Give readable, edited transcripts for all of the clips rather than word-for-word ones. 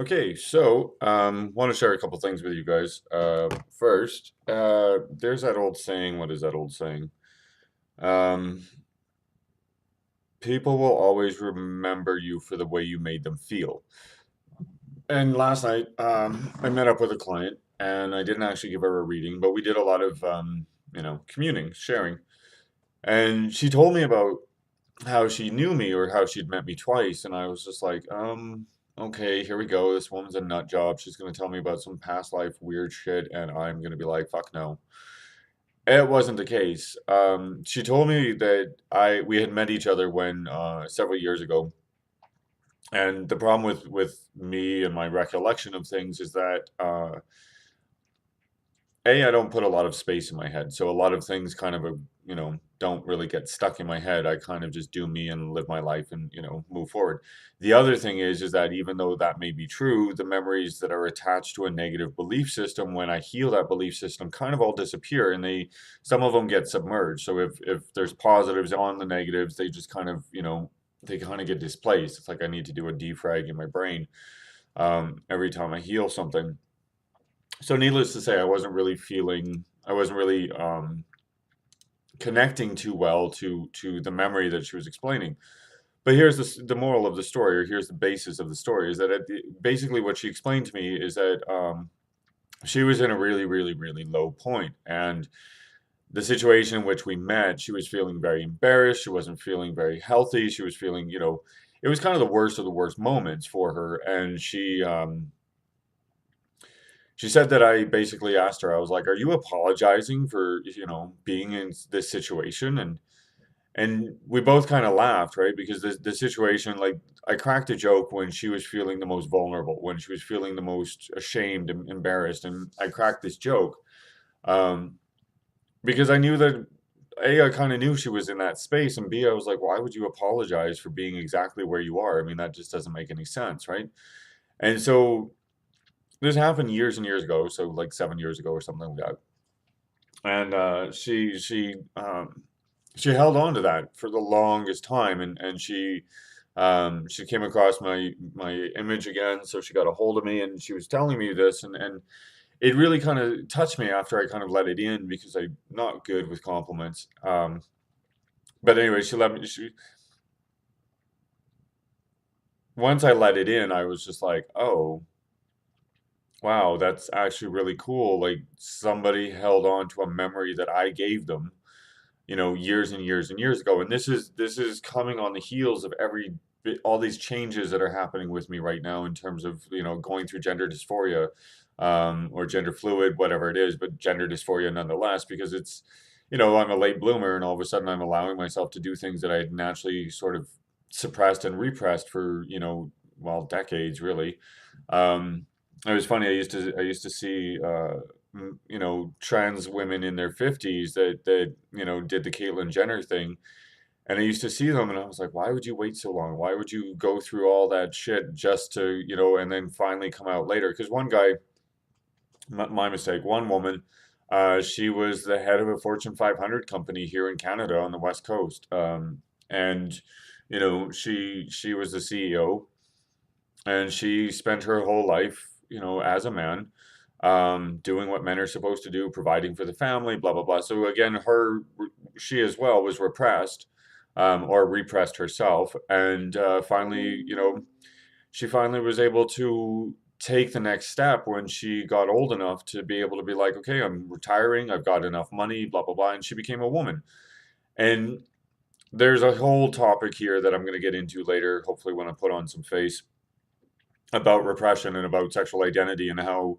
Okay, so want to share a couple things with you guys. First, there's that old saying. What is that old saying? Um, People will always remember you for the way you made them feel. And last night, I met up with a client, and I didn't actually give her a reading, but we did a lot of, communing, sharing. And she told me about how she knew me or how she'd met me twice, and I was just like, okay, here we go. This woman's a nut job. She's gonna tell me about some past life weird shit, and I'm gonna be like, fuck no. It wasn't the case. She told me that I we had met each other when several years ago, and the problem with me and my recollection of things is that I don't put a lot of space in my head, so a lot of things kind of, don't really get stuck in my head. I kind of just do me and live my life and, move forward. The other thing is that even though that may be true, the memories that are attached to a negative belief system, when I heal that belief system, kind of all disappear, and some of them get submerged. So if there's positives on the negatives, they just kind of, they kind of get displaced. It's like I need to do a defrag in my brain every time I heal something. So needless to say, I wasn't really connecting too well to the memory that she was explaining. But here's the moral of the story, or here's the basis of the story, is that basically what she explained to me is that she was in a really, really, really low point, and the situation in which we met, she was feeling very embarrassed. She wasn't feeling very healthy. She was feeling, it was kind of the worst of the worst moments for her, and she said that I basically asked her, I was like, "Are you apologizing for, being in this situation?" And we both kind of laughed, right? Because the situation, like, I cracked a joke when she was feeling the most vulnerable, when she was feeling the most ashamed and embarrassed, and I cracked this joke um, because I knew that A, I kind of knew she was in that space, and B, I was like, "Why would you apologize for being exactly where you are? I mean, that just doesn't make any sense, right?" And so this happened years and years ago, so like 7 years ago or something like that. And she held on to that for the longest time, and she came across my image again, so she got a hold of me, and she was telling me this, and it really kind of touched me after I kind of let it in because I'm not good with compliments. But anyway, she let me. Once I let it in, I was just like, oh. Wow, that's actually really cool. Like somebody held on to a memory that I gave them, years and years and years ago. And this is coming on the heels of all these changes that are happening with me right now in terms of, going through gender dysphoria, or gender fluid, whatever it is, but gender dysphoria nonetheless, because I'm a late bloomer, and all of a sudden I'm allowing myself to do things that I had naturally sort of suppressed and repressed for, well, decades really. Um, it was funny. I used to see trans women in their 50s that did the Caitlyn Jenner thing, and I used to see them, and I was like, why would you wait so long? Why would you go through all that shit just to and then finally come out later? Because one guy, my mistake, one woman, she was the head of a Fortune 500 company here in Canada on the West Coast, and she was the CEO, and she spent her whole life, as a man, doing what men are supposed to do, providing for the family, blah blah blah. So again, she as well was repressed, or repressed herself, and finally, she finally was able to take the next step when she got old enough to be able to be like, okay, I'm retiring, I've got enough money, blah blah blah, and she became a woman. And there's a whole topic here that I'm going to get into later, hopefully when I put on some face, about repression and about sexual identity, and how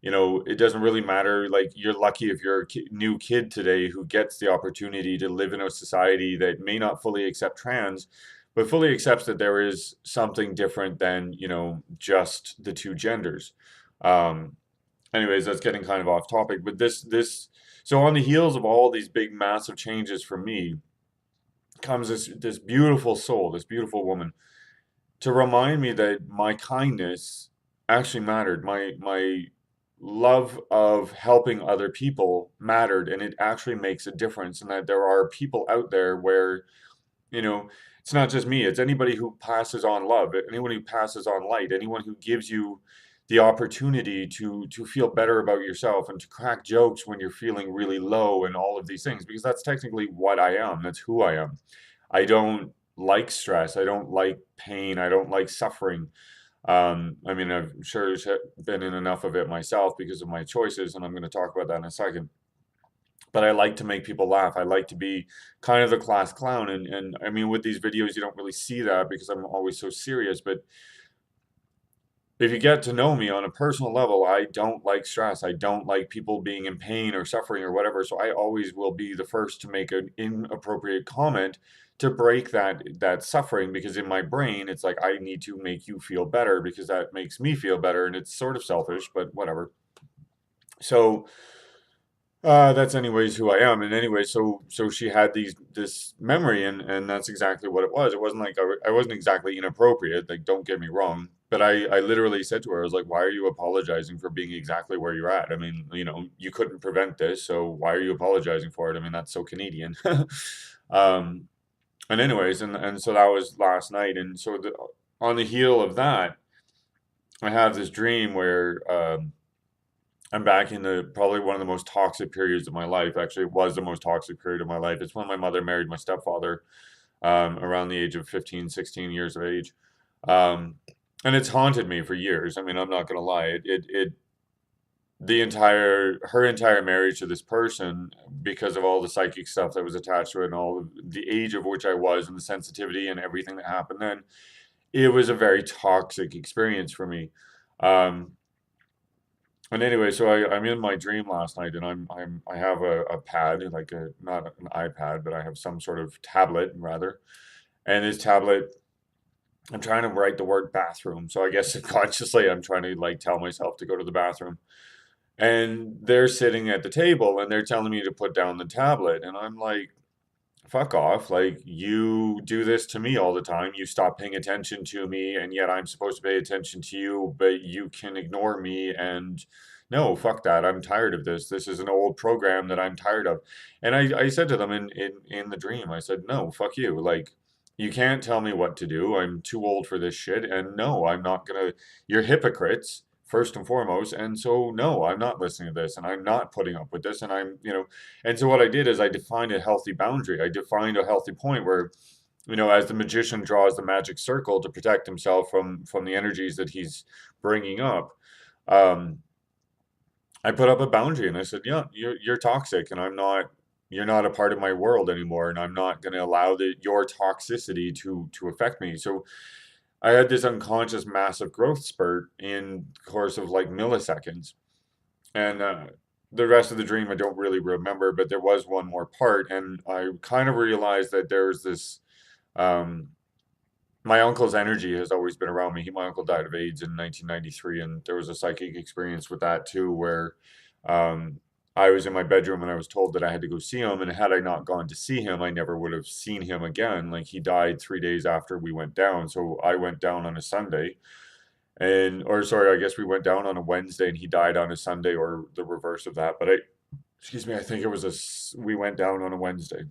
it doesn't really matter. Like, you're lucky if you're a new kid today who gets the opportunity to live in a society that may not fully accept trans, but fully accepts that there is something different than just the two genders. um Anyways, that's getting kind of off topic, but this so on the heels of all these big massive changes for me comes this beautiful soul, this beautiful woman, to remind me that my kindness actually mattered. My love of helping other people mattered, and it actually makes a difference. And that there are people out there where, you know, it's not just me, it's anybody who passes on love, anyone who passes on light, anyone who gives you the opportunity to feel better about yourself and to crack jokes when you're feeling really low and all of these things, because that's technically what I am. That's who I am. I don't like stress. I don't like pain. I don't like suffering. I mean, I've sure been in enough of it myself because of my choices, and I'm going to talk about that in a second. But I like to make people laugh. I like to be kind of the class clown, and I mean, with these videos, you don't really see that because I'm always so serious. But if you get to know me on a personal level, I don't like stress. I don't like people being in pain or suffering or whatever. So I always will be the first to make an inappropriate comment to break that suffering, because in my brain it's like I need to make you feel better because that makes me feel better, and it's sort of selfish, but whatever. So that's anyways who I am. And anyway, so she had this memory, and that's exactly what it was. It wasn't like I wasn't exactly inappropriate. Like, don't get me wrong. But I literally said to her, I was like, why are you apologizing for being exactly where you're at? I mean, you couldn't prevent this, so why are you apologizing for it? I mean, that's so Canadian. um, and anyways, and so that was last night, and so on the heel of that, I have this dream where I'm back in the probably one of the most toxic periods of my life. Actually, it was the most toxic period of my life. It's when my mother married my stepfather, around the age of 15, 16 years of age. Um, and it's haunted me for years. I mean, I'm not gonna lie. Her entire marriage to this person, because of all the psychic stuff that was attached to it and all of the age of which I was and the sensitivity and everything that happened then, it was a very toxic experience for me. Um, And anyway, so I'm in my dream last night, and I have a pad, like a not an iPad, but I have some sort of tablet rather. And this tablet, I'm trying to write the word bathroom. So I guess subconsciously I'm trying to like tell myself to go to the bathroom. And they're sitting at the table and they're telling me to put down the tablet. And I'm like, fuck off. Like, you do this to me all the time. You stop paying attention to me, and yet I'm supposed to pay attention to you, but you can ignore me. And no, fuck that. I'm tired of this. This is an old program that I'm tired of. And I said to them in the dream, I said, no, fuck you. Like, you can't tell me what to do. I'm too old for this shit. And no, I'm not gonna, you're hypocrites. First and foremost. And so, no, I'm not listening to this, and I'm not putting up with this. And and so what I did is I defined a healthy boundary. I defined a healthy point where, as the magician draws the magic circle to protect himself from the energies that he's bringing up, um, I put up a boundary and I said, "Yeah, you're toxic, and I'm not. You're not a part of my world anymore, and I'm not going to allow your toxicity to affect me." So I had this unconscious massive growth spurt in the course of like milliseconds, and the rest of the dream I don't really remember, but there was one more part, and I kind of realized that there's this. Um, my uncle's energy has always been around me. My uncle died of AIDS in 1993, and there was a psychic experience with that too, where um, I was in my bedroom and I was told that I had to go see him, and had I not gone to see him, I never would have seen him again. Like, he died 3 days after we went down, so I went down on a Sunday, or sorry, I guess we went down on a Wednesday and he died on a Sunday, or the reverse of that. But excuse me, I think it was we went down on a Wednesday.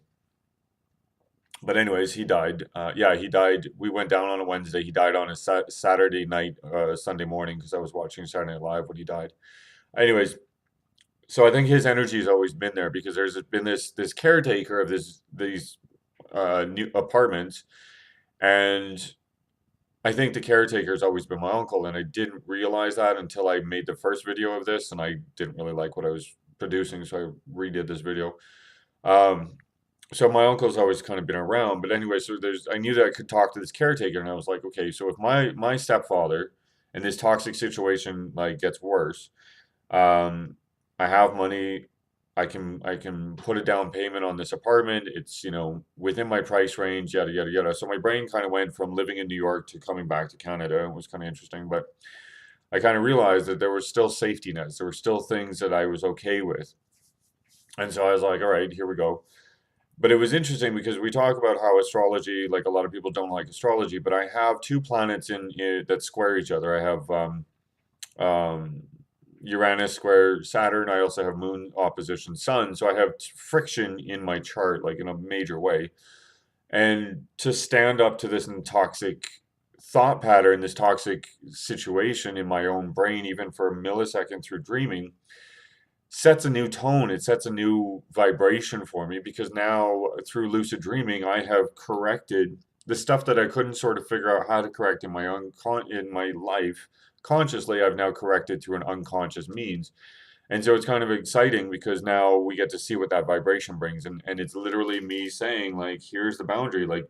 But anyways, he died. Yeah, he died. We went down on a Wednesday. He died on a Saturday night, Sunday morning, because I was watching Saturday Night Live when he died. Anyways, so I think his energy has always been there, because there's been this caretaker of these new apartments, and I think the caretaker's always been my uncle, and I didn't realize that until I made the first video of this, and I didn't really like what I was producing, so I redid this video. Um, so my uncle's always kind of been around, but anyway, so I knew that I could talk to this caretaker, and I was like, okay, so if my stepfather and this toxic situation like gets worse, um, I have money. I can put a down payment on this apartment. It's, within my price range, yada yada yada. So my brain kind of went from living in New York to coming back to Canada. It was kind of interesting, but I kind of realized that there were still safety nets. There were still things that I was okay with. And so I was like, all right, here we go. But it was interesting because we talk about how astrology, like, a lot of people don't like astrology, but I have two planets in that square each other. I have um, Uranus square Saturn. I also have Moon opposition Sun. So I have friction in my chart, like, in a major way. And to stand up to this toxic thought pattern, this toxic situation in my own brain, even for a millisecond through dreaming, sets a new tone. It sets a new vibration for me because now through lucid dreaming, I have corrected the stuff that I couldn't sort of figure out how to correct in my in my life consciously. I've now corrected through an unconscious means. And so it's kind of exciting because now we get to see what that vibration brings. And it's literally me saying, like, here's the boundary. Like,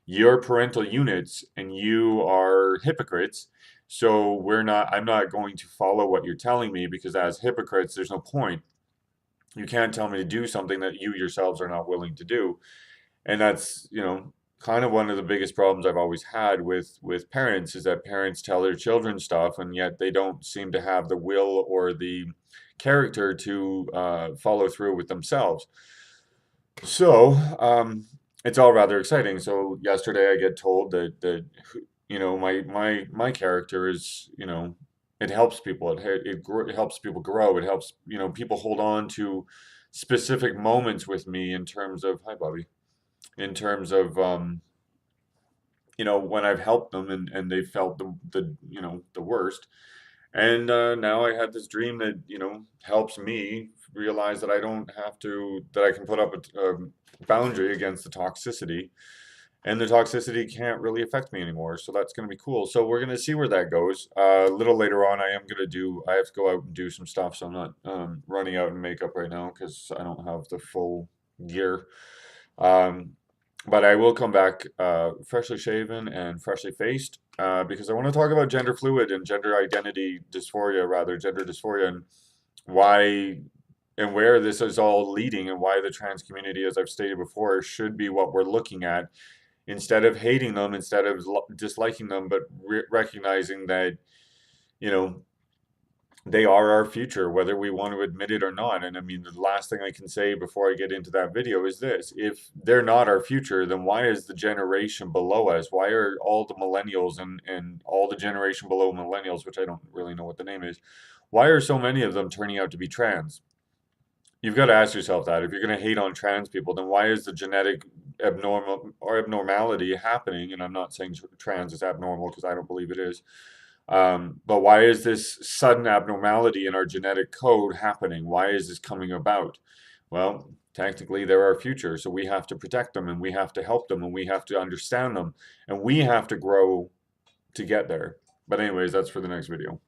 you're parental units and you are hypocrites. So I'm not going to follow what you're telling me because as hypocrites, there's no point. You can't tell me to do something that you yourselves are not willing to do. And that's, kind of one of the biggest problems I've always had with parents is that parents tell their children stuff and yet they don't seem to have the will or the character to follow through with themselves. So, it's all rather exciting. So yesterday I get told that my character is, it helps people. It helps people grow. It helps, people hold on to specific moments with me in terms of, hi Bobby, in terms of when I've helped them and they felt the worst. And now I had this dream that, helps me realize that that I can put up a boundary against the toxicity. And the toxicity can't really affect me anymore. So that's going to be cool. So we're going to see where that goes. A little later on, I have to go out and do some stuff. So I'm not running out in makeup right now because I don't have the full gear. Um, but I will come back freshly shaven and freshly faced because I want to talk about gender fluid and gender identity dysphoria, rather, gender dysphoria, and why and where this is all leading, and why the trans community, as I've stated before, should be what we're looking at instead of hating them, instead of disliking them, but recognizing that, you know, they are our future, whether we want to admit it or not. And I mean, the last thing I can say before I get into that video is this: if they're not our future, then why is the generation below us? Why are all the millennials and all the generation below millennials, which I don't really know what the name is, why are so many of them turning out to be trans? You've got to ask yourself that. If you're going to hate on trans people, then why is the genetic abnormality happening? And I'm not saying trans is abnormal because I don't believe it is. But why is this sudden abnormality in our genetic code happening? Why is this coming about? Well, technically, they're our future, so we have to protect them and we have to help them and we have to understand them and we have to grow to get there. But anyways, that's for the next video.